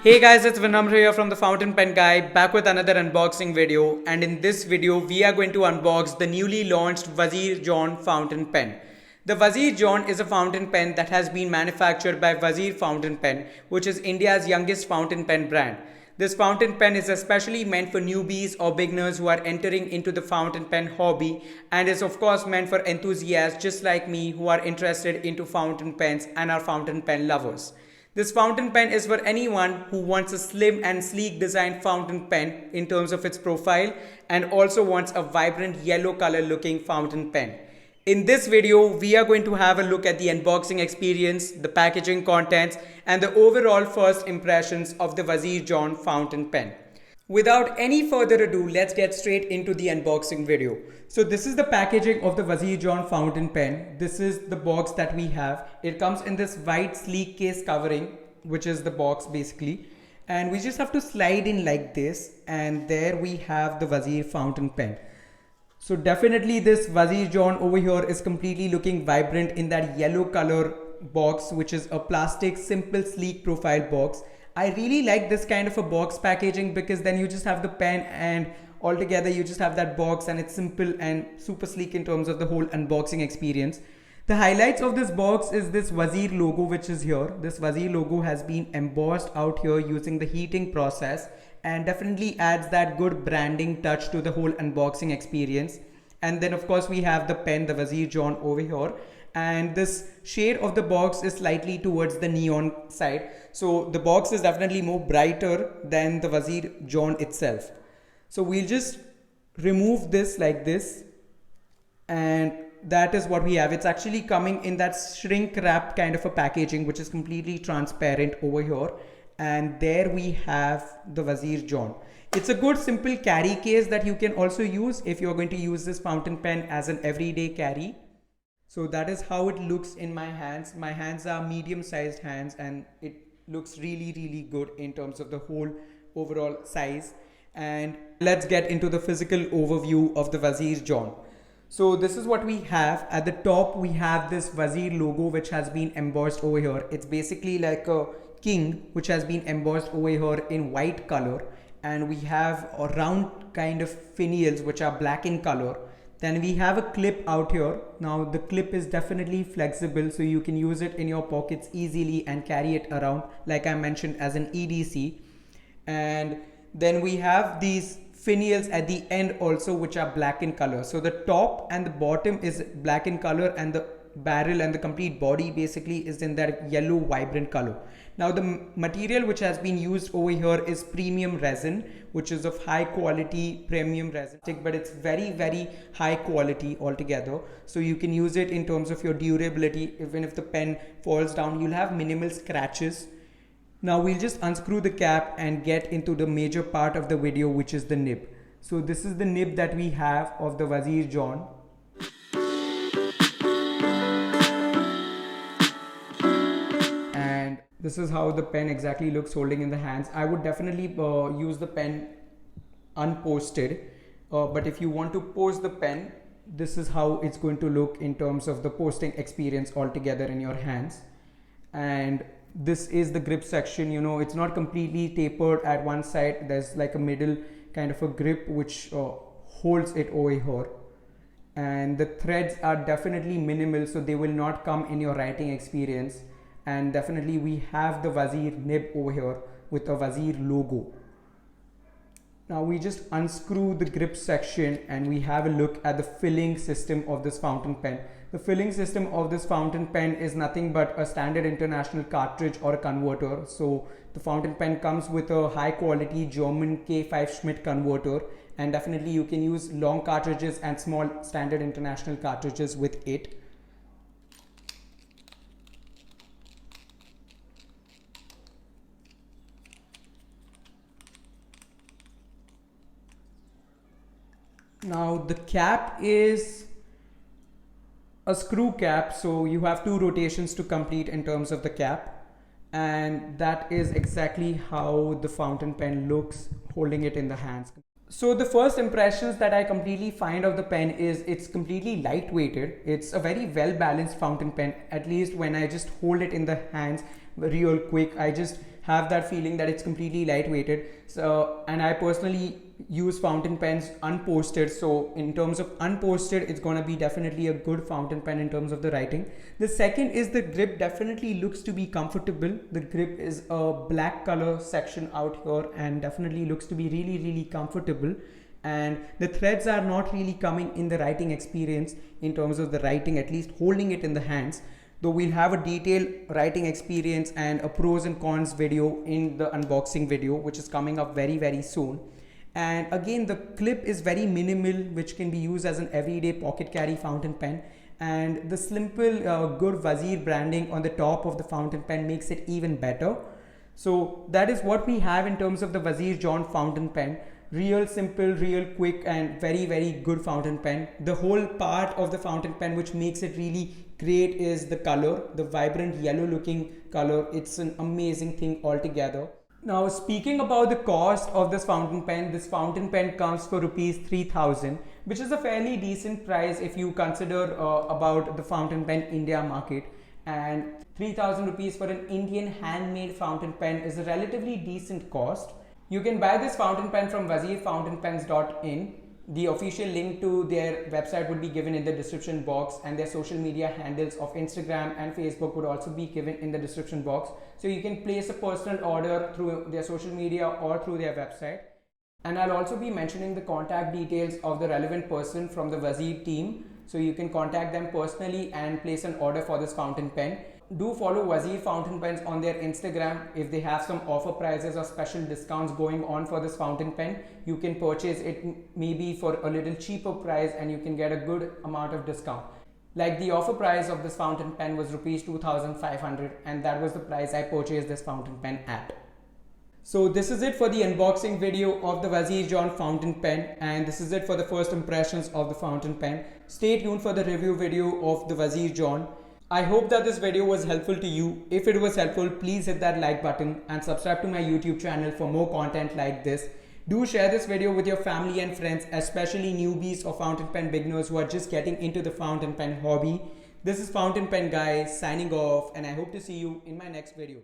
Hey guys, it's Vinamra here from the Fountain Pen Guy, back with another unboxing video, and in this video we are going to unbox the newly launched Wazir John fountain pen. The Wazir John is a fountain pen that has been manufactured by Wazir Fountain Pen, which is India's youngest fountain pen brand. This fountain pen is especially meant for newbies or beginners who are entering into the fountain pen hobby, and is of course meant for enthusiasts just like me who are interested into fountain pens and are fountain pen lovers. This fountain pen is for anyone who wants a slim and sleek designed fountain pen in terms of its profile and also wants a vibrant yellow color looking fountain pen. In this video, we are going to have a look at the unboxing experience, the packaging contents, and the overall first impressions of the Wazir John fountain pen. Without any further ado, let's get straight into the unboxing video. So this is the packaging of the Wazir John fountain pen. This is the box that we have. It comes in this white sleek case covering, which is the box basically. And we just have to slide in like this, and there we have the Wazir fountain pen. So definitely this Wazir John over here is completely looking vibrant in that yellow color box, which is a plastic simple sleek profile box. I really like this kind of a box packaging because then you just have the pen and altogether you just have that box, and it's simple and super sleek in terms of the whole unboxing experience. The highlights of this box is this Wazir logo, which is here. This Wazir logo has been embossed out here using the heating process and definitely adds that good branding touch to the whole unboxing experience. And then of course we have the pen, the Wazir John over here, and this shade of the box is slightly towards the neon side, so the box is definitely more brighter than the Wazir John itself. So we'll just remove this like this, and that is what we have. It's actually coming in that shrink wrap kind of a packaging, which is completely transparent over here, and there we have the Wazir John. It's a good simple carry case that you can also use if you're going to use this fountain pen as an everyday carry. So that is how it looks in my hands. My hands are medium sized hands, and it looks really good in terms of the whole overall size. And let's get into the physical overview of the Wazir John. So this is what we have. At the top we have this Wazir logo, which has been embossed over here. It's basically like a king which has been embossed over here in white color, and we have a round kind of finials which are black in color. Then we have a clip out here. Now the clip is definitely flexible, so you can use it in your pockets easily and carry it around, like I mentioned, as an EDC. And then we have these finials at the end also, which are black in color. So the top and the bottom is black in color, and the barrel and the complete body basically is in that yellow vibrant color. Now the material which has been used over here is premium resin, which is of high quality premium resin, but it's very high quality altogether. So you can use it in terms of your durability. Even if the pen falls down, you'll have minimal scratches. Now we'll just unscrew the cap and get into the major part of the video, which is the nib. So this is the nib that we have of the Wazir John. And this is how the pen exactly looks holding in the hands. I would definitely use the pen unposted, but if you want to post the pen, this is how it's going to look in terms of the posting experience altogether in your hands. And this is the grip section. You know, it's not completely tapered at one side. There's like a middle kind of a grip which holds it over here, and the threads are definitely minimal, so they will not come in your writing experience. And definitely we have the Wazir nib over here with a Wazir logo. Now we just unscrew the grip section and we have a look at the filling system of this fountain pen. The filling system of this fountain pen is nothing but a standard international cartridge or a converter. So the fountain pen comes with a high quality German K5 Schmidt converter, and definitely you can use long cartridges and small standard international cartridges with it. Now the cap is a screw cap, so you have 2 rotations to complete in terms of the cap, and that is exactly how the fountain pen looks holding it in the hands. So the first impressions that I completely find of the pen is it's completely lightweighted. It's a very well balanced fountain pen, at least when I just hold it in the hands real quick. I just have that feeling that it's completely lightweighted. So, and I personally use fountain pens unposted, so in terms of unposted, it's gonna be definitely a good fountain pen in terms of the writing. The second is the grip definitely looks to be comfortable. The grip is a black color section out here and definitely looks to be really comfortable, and the threads are not really coming in the writing experience in terms of the writing, at least holding it in the hands, though we'll have a detailed writing experience and a pros and cons video in the unboxing video, which is coming up very soon. And again, the clip is very minimal, which can be used as an everyday pocket carry fountain pen, and the simple good Vazir branding on the top of the fountain pen makes it even better. So that is what we have in terms of the Vazir John fountain pen. Real simple, real quick, and very good fountain pen. The whole part of the fountain pen which makes it really great is the color, the vibrant yellow looking color. It's an amazing thing altogether. Now, speaking about the cost of this fountain pen comes for rupees 3000, which is a fairly decent price if you consider about the fountain pen India market. And 3000 rupees for an Indian handmade fountain pen is a relatively decent cost. You can buy this fountain pen from wazirfountainpens.in. The official link to their website would be given in the description box, and their social media handles of Instagram and Facebook would also be given in the description box. So you can place a personal order through their social media or through their website. And I'll also be mentioning the contact details of the relevant person from the Vazir team, so you can contact them personally and place an order for this fountain pen. Do follow Vazir Fountain Pens on their Instagram. If they have some offer prices or special discounts going on for this fountain pen, you can purchase it maybe for a little cheaper price and you can get a good amount of discount. Like the offer price of this fountain pen was rupees 2500, and that was the price I purchased this fountain pen at. So this is it for the unboxing video of the Vazir John fountain pen, and this is it for the first impressions of the fountain pen. Stay tuned for the review video of the Vazir John. I hope that this video was helpful to you. If it was helpful, please hit that like button and subscribe to my YouTube channel for more content like this. Do share this video with your family and friends, especially newbies or fountain pen beginners who are just getting into the fountain pen hobby. This is Fountain Pen Guy signing off, and I hope to see you in my next video.